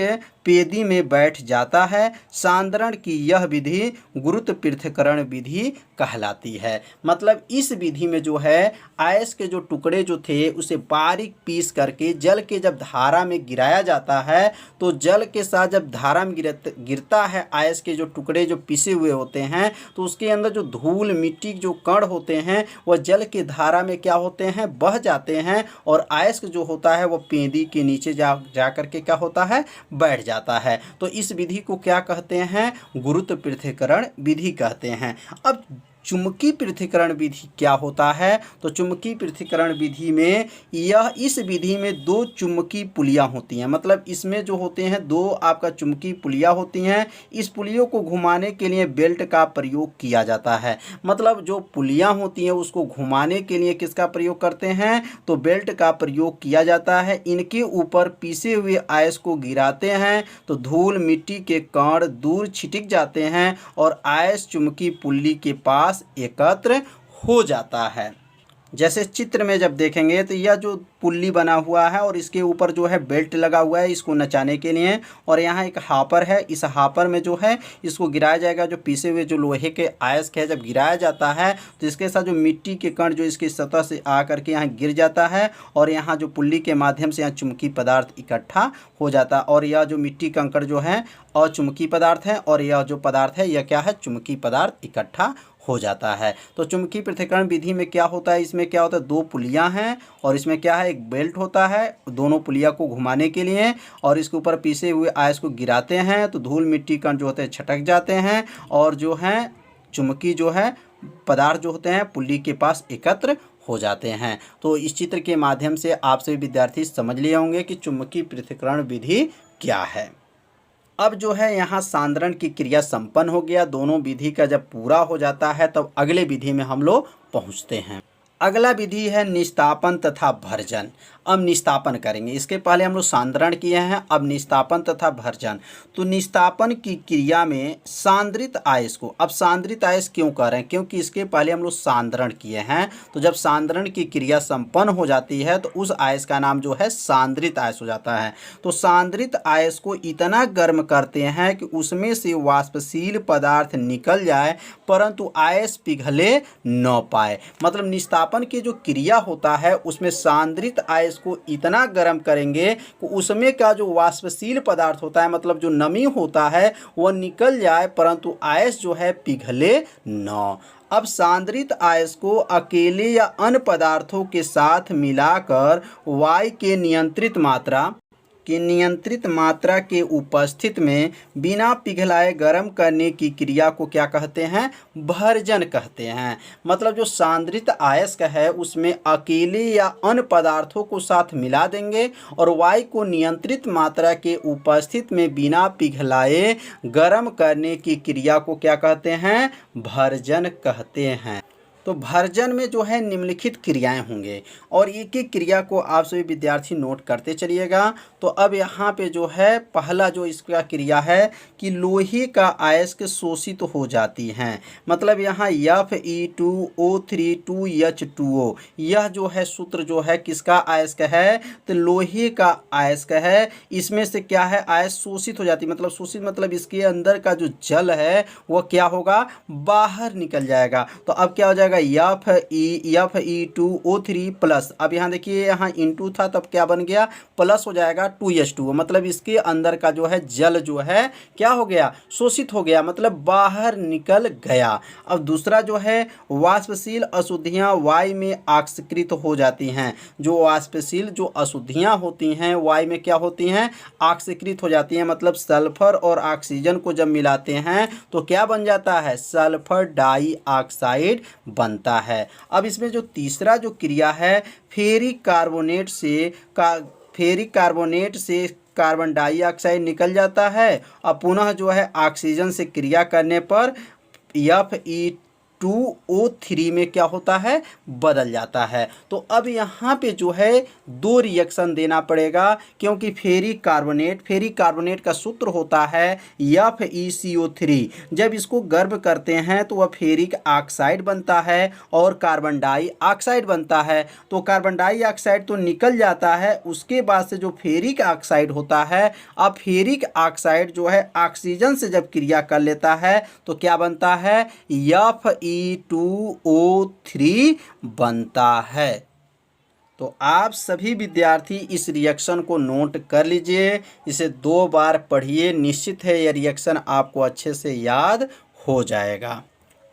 पेदी में बैठ जाता है। सांद्रण की यह विधि गुरुत्व पृथक्करण विधि कहलाती है। मतलब इस विधि में जो है अयस्क के जो टुकड़े जो थे उसे बारीक पीस करके जल के जब धारा में गिराया जाता है, तो जल के साथ जब धारा में गिरता है अयस्क के जो टुकड़े जो पिसे हुए होते हैं, तो उसके अंदर जो धूल मिट्टी जो कण होते हैं वह जल की धारा में क्या होते हैं, बह जाते हैं और अयस्क जो होता है वह पेदी के नीचे जा करके क्या होता है, बैठ जाता है। तो इस विधि को क्या कहते हैं, गुरुत्व पृथक्करण विधि कहते हैं। अब चुंबकीय पृथक्करण विधि क्या होता है, तो चुंबकीय पृथक्करण विधि में इस विधि में 2 चुंबकीय पुलियाँ होती हैं। मतलब इसमें जो होते हैं 2 आपका चुंबकीय पुलियाँ होती हैं। इस पुलियों को घुमाने के लिए बेल्ट का प्रयोग किया जाता है। मतलब जो पुलियाँ होती हैं उसको घुमाने के लिए किसका प्रयोग करते हैं, तो बेल्ट का प्रयोग किया जाता है। इनके ऊपर पीसे हुए अयस्क को गिराते हैं तो धूल मिट्टी के कण दूर छिटक जाते हैं और अयस्क चुंबकीय पुल्ली के पास पास एकत्र हो जाता है। जैसे चित्र में जब देखेंगे तो यह जो पुल्ली बना हुआ है और इसके ऊपर जो है बेल्ट लगा हुआ है इसको नचाने के लिए, और यहाँ एक हापर है। इस हापर में जो है इसको गिराया जाएगा। जो पीसे हुए जो लोहे के अयस्क है जब गिराया जाता है तो इसके साथ जो मिट्टी के कण जो इसकी सतह से आ करके यहाँ गिर जाता है, और यहाँ जो पुल्ली के माध्यम से यहाँ चुंबकीय पदार्थ इकट्ठा हो जाता है। और यह जो मिट्टी कंकड़ जो है अचुंबकीय पदार्थ है, और यह जो पदार्थ है यह क्या है, चुंबकीय पदार्थ इकट्ठा हो जाता है। तो चुंबकीय पृथक्करण विधि में क्या होता है, इसमें क्या होता है, दो पुलियां हैं और इसमें क्या है, एक बेल्ट होता है दोनों पुलिया को घुमाने के लिए, और इसके ऊपर पीसे हुए अयस्क को गिराते हैं तो धूल मिट्टी कण जो होते हैं छटक जाते हैं, और जो है चुंबकीय जो है पदार्थ जो होते हैं पुल्ली के पास एकत्र हो जाते हैं। तो इस चित्र के माध्यम से आप सभी विद्यार्थी समझ लिए होंगे कि चुंबकीय पृथक्करण विधि क्या है। अब जो है यहाँ सांद्रण की क्रिया संपन्न हो गया। दोनों विधि का जब पूरा हो जाता है तब अगले विधि में हम लोग पहुँचते हैं। अगला विधि है निस्तापन तथा भर्जन। अब निस्तापन करेंगे, इसके पहले हम लोग सांद्रण किए हैं, अब निस्तापन तथा भर्जन। तो निस्तापन की क्रिया में सांद्रित अयस्क को, अब सांद्रित अयस्क क्यों कर रहे हैं, क्योंकि इसके पहले हम लोग सांद्रण किए हैं। तो जब सांद्रण की क्रिया संपन्न हो जाती है तो उस अयस्क का नाम जो है सांद्रित अयस्क हो जाता है। तो सांद्रित अयस्क को इतना गर्म करते हैं कि उसमें से वाष्पशील पदार्थ निकल जाए परंतु अयस्क पिघले न पाए। मतलब निस्तापन की जो क्रिया होता है उसमें सांद्रित अयस्क को इतना गर्म करेंगे कि उसमें का जो वाष्पशील पदार्थ होता है, मतलब जो नमी होता है, वह निकल जाए परंतु अयस्क जो है पिघले न। अब सांद्रित अयस्क को अकेले या अन्य पदार्थों के साथ मिलाकर वायु के नियंत्रित मात्रा के उपस्थित में बिना पिघलाए गर्म करने की क्रिया को क्या कहते हैं, भर्जन कहते हैं। मतलब जो सांद्रित अयस्क है उसमें अकेले या अन्य पदार्थों को साथ मिला देंगे और वायु को नियंत्रित मात्रा के उपस्थित में बिना पिघलाए गर्म करने की क्रिया को क्या कहते हैं, भर्जन कहते हैं। तो भर्जन में जो है निम्नलिखित क्रियाएं होंगे और एक एक क्रिया को आप सभी विद्यार्थी नोट करते चलिएगा। तो अब यहाँ पे जो है पहला जो इसका क्रिया है कि लोहे का अयस्क शोषित हो जाती हैं। मतलब यहाँ Fe2O3 2H2O यह जो है सूत्र जो है किसका अयस्क है, तो लोहे का अयस्क है। इसमें से क्या है, अयस्क शोषित हो जाती, मतलब शोषित मतलब इसके अंदर का जो जल है वह क्या होगा, बाहर निकल जाएगा। तो अब क्या हो जाएगा, Fe2O3 प्लस, अब यहाँ देखिए यहाँ इंटू था तब क्या बन गया, प्लस हो जाएगा 2H2O। मतलब इसके अंदर का जो है जल जो है क्या हो गया, शोषित हो गया, मतलब बाहर निकल गया। अब दूसरा जो है वाष्पशील अशुद्धियाँ वायु में ऑक्सीकृत हो जाती हैं। जो वाष्पशील जो अशुद्धियाँ होती हैं वायु में क्या होती हैं, ऑक्सीकृत हो जाती हैं। मतलब सल्फर और ऑक्सीजन को जब मिलाते हैं तो क्या बन जाता है, सल्फर डाइऑक्साइड बनता है। अब इसमें जो तीसरा जो क्रिया है फेरिक कार्बोनेट से कार्बन डाइऑक्साइड निकल जाता है और पुनः जो है ऑक्सीजन से क्रिया करने पर Fe2O3 में क्या होता है, बदल जाता है। तो अब यहाँ पे जो है दो रिएक्शन देना पड़ेगा क्योंकि फेरिक कार्बोनेट का सूत्र होता है FeCO3। जब इसको गर्म करते हैं तो वह फेरिक ऑक्साइड बनता है और कार्बन डाइऑक्साइड बनता है। तो कार्बन डाइऑक्साइड तो निकल जाता है, उसके बाद से जो फेरिक ऑक्साइड होता है, अब फेरिक ऑक्साइड जो है ऑक्सीजन से जब क्रिया कर लेता है तो क्या बनता है, Fe2O3 बनता है। तो आप सभी विद्यार्थी इस रिएक्शन को नोट कर लीजिए, इसे 2 बार पढ़िए, निश्चित है यह रिएक्शन आपको अच्छे से याद हो जाएगा।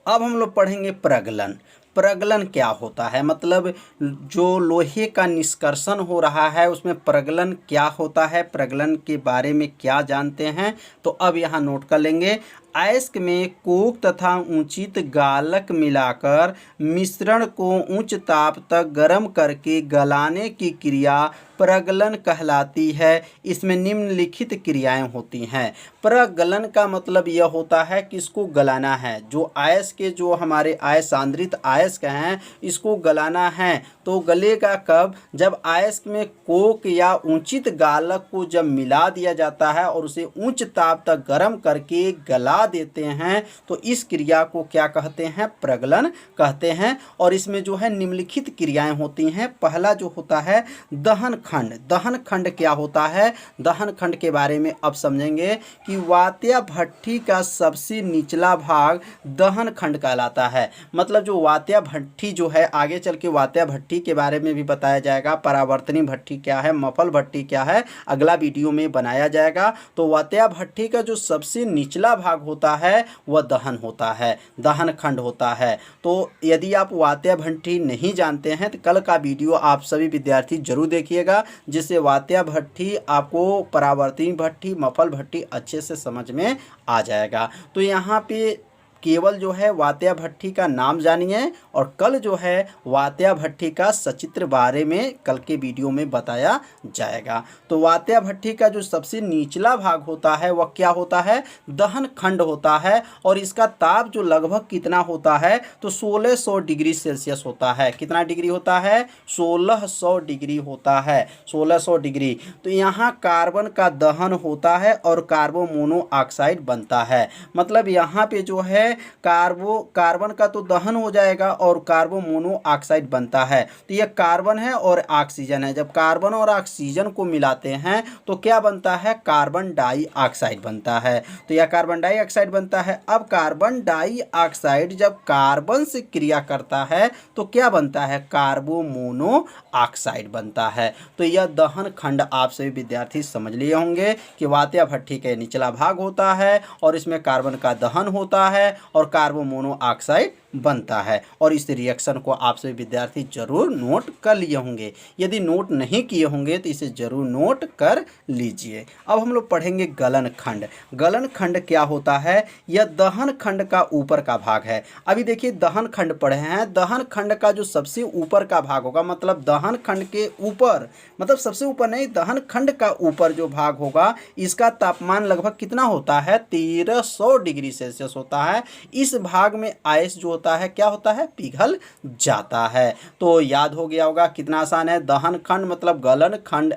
अब हम लोग पढ़ेंगे प्रगलन। प्रगलन क्या होता है, मतलब जो लोहे का निष्कर्षण हो रहा है उसमें प्रगलन क्या होता है, प्रगलन के बारे में क्या जानते हैं। तो अब यहाँ नोट कर लेंगे, अयस्क में कोक तथा उचित गालक मिलाकर मिश्रण को उच्च ताप तक गर्म करके गलाने की क्रिया प्रगलन कहलाती है। इसमें निम्नलिखित क्रियाएं होती हैं। प्रगलन का मतलब यह होता है कि इसको गलाना है। जो आयस के जो हमारे आयस सांद्रित आयस के हैं इसको गलाना है। तो गलेगा कब? जब आयस में कोक या ऊंचित गालक को जब मिला दिया जाता है और उसे उच्च ताप तक गर्म करके गला देते हैं तो इस क्रिया को क्या कहते हैं? प्रगलन कहते हैं। और इसमें जो है निम्नलिखित क्रियाएं होती हैं। पहला जो होता है दहन खंड। दहन खंड क्या होता है? दहन खंड के बारे में अब समझेंगे कि वात्या भट्ठी का सबसे निचला भाग दहन खंड कहलाता है। मतलब जो वात्या भट्ठी जो है, आगे चल के वात्या भट्ठी के बारे में भी बताया जाएगा। परावर्तनी भट्ठी क्या है, मफल भट्ठी क्या है, अगला वीडियो में बनाया जाएगा। तो वात्या भट्ठी का जो सबसे निचला भाग होता है वह दहन होता है, दहन खंड होता है। तो यदि आप वात्या भट्ठी नहीं जानते हैं तो कल का वीडियो आप सभी विद्यार्थी जरूर देखिएगा, जिससे वात्या भट्ठी आपको परावर्तनी भट्ठी, मफल भट्ठी अच्छे से समझ में आ जाएगा। तो यहाँ पे केवल जो है वात्या भट्ठी का नाम जानिए और कल जो है वात्या भट्ठी का सचित्र बारे में कल के वीडियो में बताया जाएगा। तो वात्या भट्ठी का जो सबसे निचला भाग होता है वह क्या होता है? दहन खंड होता है। और इसका ताप जो लगभग कितना होता है? तो 1600 डिग्री सेल्सियस होता है। कितना डिग्री होता है? 1600 डिग्री होता है, 1600 डिग्री। तो यहाँ कार्बन का दहन होता है और कार्बो मोनोऑक्साइड बनता है। मतलब यहाँ पे जो है कार्बन का तो दहन हो जाएगा और कार्बो मोनोऑक्साइड बनता है। तो यह कार्बन है और ऑक्सीजन है। जब कार्बन और ऑक्सीजन को मिलाते हैं तो क्या बनता है? कार्बन डाइऑक्साइड बनता है। तो यह कार्बन डाइऑक्साइड बनता है। अब कार्बन डाइऑक्साइड जब कार्बन से क्रिया करता है तो क्या बनता है? कार्बो मोनोऑक्साइड बनता है। तो यह दहन खंड आप सभी विद्यार्थी समझ लिए होंगे कि वात्या भट्ठी के निचला भाग होता है और इसमें कार्बन का दहन होता है और कार्बो मोनोऑक्साइड बनता है। और इस रिएक्शन को आप सभी विद्यार्थी जरूर नोट कर लिए होंगे। यदि नोट नहीं किए होंगे तो इसे जरूर नोट कर लीजिए। अब हम लोग पढ़ेंगे गलन खंड। गलन खंड क्या होता है? यह दहन खंड का ऊपर का भाग है। अभी देखिए दहन खंड पढ़े हैं। दहन खंड का जो सबसे ऊपर का भाग होगा, मतलब दहन खंड के ऊपर, मतलब सबसे ऊपर नहीं, दहन खंड का ऊपर जो भाग होगा इसका तापमान लगभग कितना होता है? 1300 डिग्री सेल्सियस होता है। इस भाग में आयस जो होता है क्या होता है? पिघल जाता है। तो याद हो गया होगा, कितना आसान है। दहन खंड मतलब गलन खंड।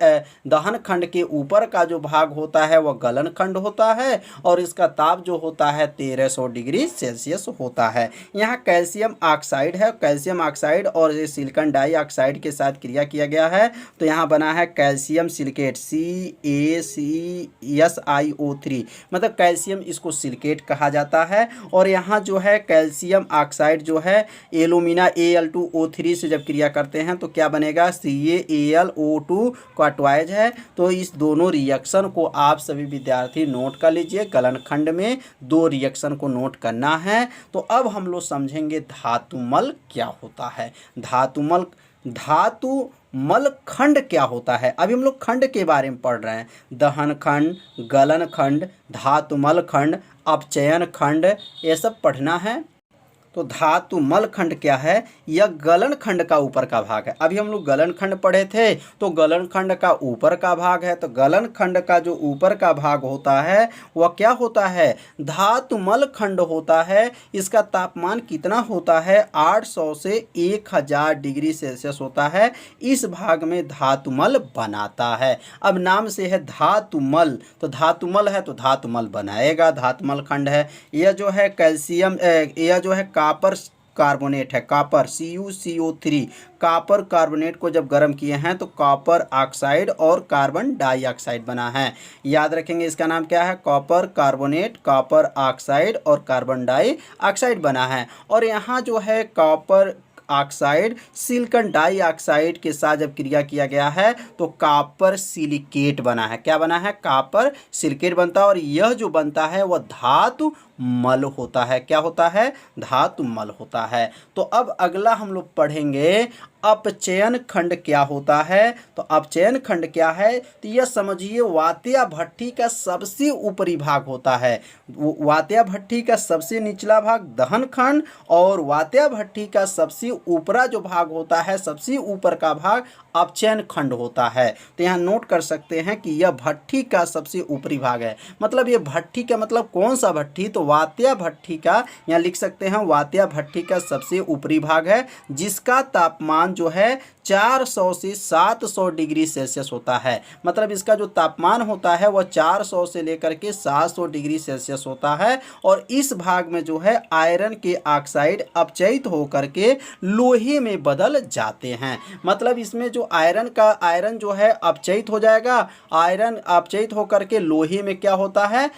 दहन खंड के ऊपर का जो भाग होता है वह गलन खंड होता है और इसका ताप जो होता है 1300 डिग्री सेल्सियस होता है। यहाँ कैल्शियम ऑक्साइड है। कैल्शियम ऑक्साइड और सिलिकॉन डाइऑक्साइड के साथ क्रिया किया गया है तो यहाँ बना है कैल्शियम सिलिकेट, CaCSiO3। मतलब कैल्शियम इसको सिलिकेट कहा जाता है। और यहाँ जो है कैल्शियम ऑक्साइड जो है एल्यूमिना Al2O3 से जब क्रिया करते हैं तो क्या बनेगा? CaAlO2 का ट्वाइज है। तो इस दोनों रिएक्शन को आप सभी विद्यार्थी नोट कर लीजिए। गलन खंड में दो रिएक्शन को नोट करना है। तो अब हम लोग समझेंगे धातुमल क्या होता है। धातुमल खंड क्या होता है? अभी हम लोग खंड के बारे में पढ़ रहे हैं। दहन खंड, गलन खंड, धातुमल खंड, अपचयन खंड, ये सब पढ़ना है। तो धातुमल खंड क्या है? यह गलन खंड का ऊपर का भाग है। अभी हम लोग गलन खंड पढ़े थे तो गलन खंड का ऊपर का भाग है। तो गलन खंड का जो ऊपर का भाग होता है वह क्या होता है? धातुमल खंड होता है। इसका तापमान कितना होता है? 800 से 1000 डिग्री सेल्सियस होता है। इस भाग में धातुमल बनाता है। अब नाम से है धातुमल, तो धातुमल है तो धातुमल बनाएगा, धातुमल खंड है। यह जो है कैल्शियम, यह जो है कॉपर कार्बोनेट है, कॉपर CuCO3। कॉपर कार्बोनेट को जब गर्म किए हैं तो कॉपर ऑक्साइड और कार्बन डाइऑक्साइड बना है। याद रखेंगे इसका नाम क्या है? कॉपर कार्बोनेट, कॉपर ऑक्साइड और कार्बन डाइऑक्साइड बना है। और यहाँ जो है कॉपर ऑक्साइड सिलिकॉन डाइऑक्साइड के साथ जब क्रिया किया गया है तो कॉपर सिलिकेट बना है। क्या बना है? कॉपर सिलिकेट बनता है। और यह जो बनता है वह धातु मल होता है। क्या होता है? धातु मल होता है। तो अब अगला हम लोग पढ़ेंगे अपचयन खंड क्या होता है। तो अपचयन खंड क्या है? तो यह समझिए वात्या भट्ठी का सबसे ऊपरी भाग होता है। वात्या भट्ठी का सबसे निचला भाग दहन खंड और वात्या भट्ठी का सबसे ऊपरा जो भाग होता है, सबसे ऊपर का भाग अपचयन खंड होता है। तो यहाँ नोट कर सकते हैं कि यह भट्ठी का सबसे ऊपरी भाग है। मतलब ये भट्ठी का मतलब कौन सा भट्ठी? तो वात्या भट्ठी का, यहाँ लिख सकते हैं वात्या भट्ठी का सबसे ऊपरी भाग है, जिसका तापमान जो है 400 से 700 डिग्री सेल्सियस होता है। मतलब इसका जो तापमान होता है वह 400 से लेकर के 700 डिग्री सेल्सियस होता है। और इस भाग में जो है आयरन के ऑक्साइड अपचयित होकर के लोहे में बदल जाते हैं। मतलब इसमें जो आयरन जो है अपचयित हो जाएगा। आयरन अपचयित होकर के लोहे में क्या होता है?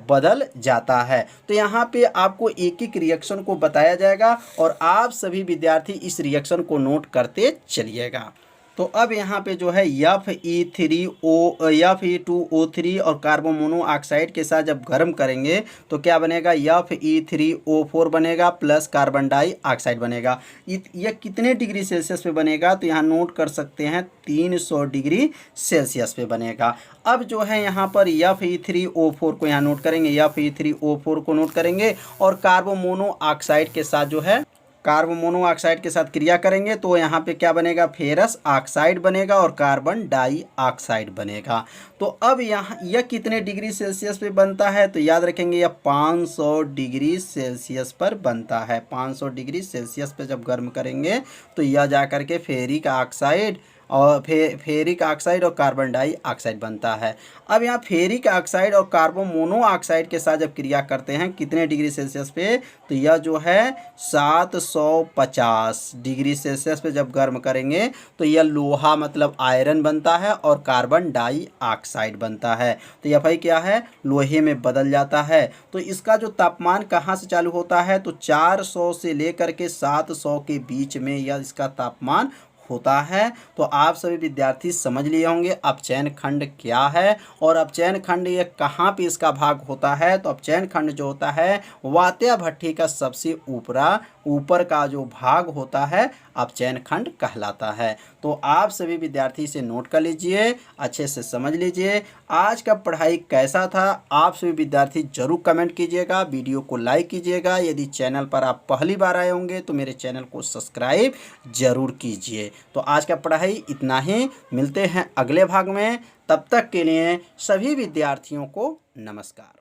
बदल जाता है। तो यहाँ पे आपको एक एक रिएक्शन को बताया जाएगा और आप सभी विद्यार्थी इस रिएक्शन को नोट करते चलिएगा। तो अब यहाँ पे जो है Fe2O3 और कार्बन मोनोऑक्साइड के साथ जब गर्म करेंगे तो क्या बनेगा? Fe3O4 बनेगा प्लस कार्बन डाइऑक्साइड बनेगा। यह कितने डिग्री सेल्सियस पे बनेगा? तो यहाँ नोट कर सकते हैं 300 डिग्री सेल्सियस पे बनेगा। अब जो है यहाँ पर Fe3O4 को यहाँ नोट करेंगे, Fe3O4 को नोट करेंगे और कार्बन मोनोऑक्साइड के साथ जो है कार्बन मोनोऑक्साइड के साथ क्रिया करेंगे तो यहाँ पे क्या बनेगा? फेरस ऑक्साइड बनेगा और कार्बन डाइऑक्साइड बनेगा। तो अब यहाँ यह कितने डिग्री सेल्सियस पे बनता है? तो याद रखेंगे यह 500 डिग्री सेल्सियस पर बनता है। 500 डिग्री सेल्सियस पे जब गर्म करेंगे तो यह जा कर के फेरिक ऑक्साइड और फेरिक ऑक्साइड और कार्बन डाइऑक्साइड बनता है। अब यहाँ फेरिक ऑक्साइड और कार्बन मोनोऑक्साइड के साथ जब क्रिया करते हैं कितने डिग्री सेल्सियस पे? तो यह जो है 750 डिग्री सेल्सियस पे जब गर्म करेंगे तो यह लोहा मतलब आयरन बनता है और कार्बन डाइऑक्साइड बनता है। तो यह भाई क्या है? लोहे में बदल जाता है। तो इसका जो तापमान कहाँ से चालू होता है? तो 400 से लेकर के 700 के बीच में यह इसका तापमान होता है। तो आप सभी विद्यार्थी समझ लिए होंगे अपचयन खंड क्या है और अपचयन खंड ये कहाँ पे इसका भाग होता है। तो अपचयन खंड जो होता है वात्या भट्ठी का सबसे ऊपर का जो भाग होता है अपचयन खंड कहलाता है। तो आप सभी विद्यार्थी से नोट कर लीजिए, अच्छे से समझ लीजिए। आज का पढ़ाई कैसा था आप सभी विद्यार्थी जरूर कमेंट कीजिएगा, वीडियो को लाइक कीजिएगा। यदि चैनल पर आप पहली बार आए होंगे तो मेरे चैनल को सब्सक्राइब जरूर कीजिए। तो आज का पढ़ाई इतना ही, मिलते हैं अगले भाग में। तब तक के लिए सभी विद्यार्थियों को नमस्कार।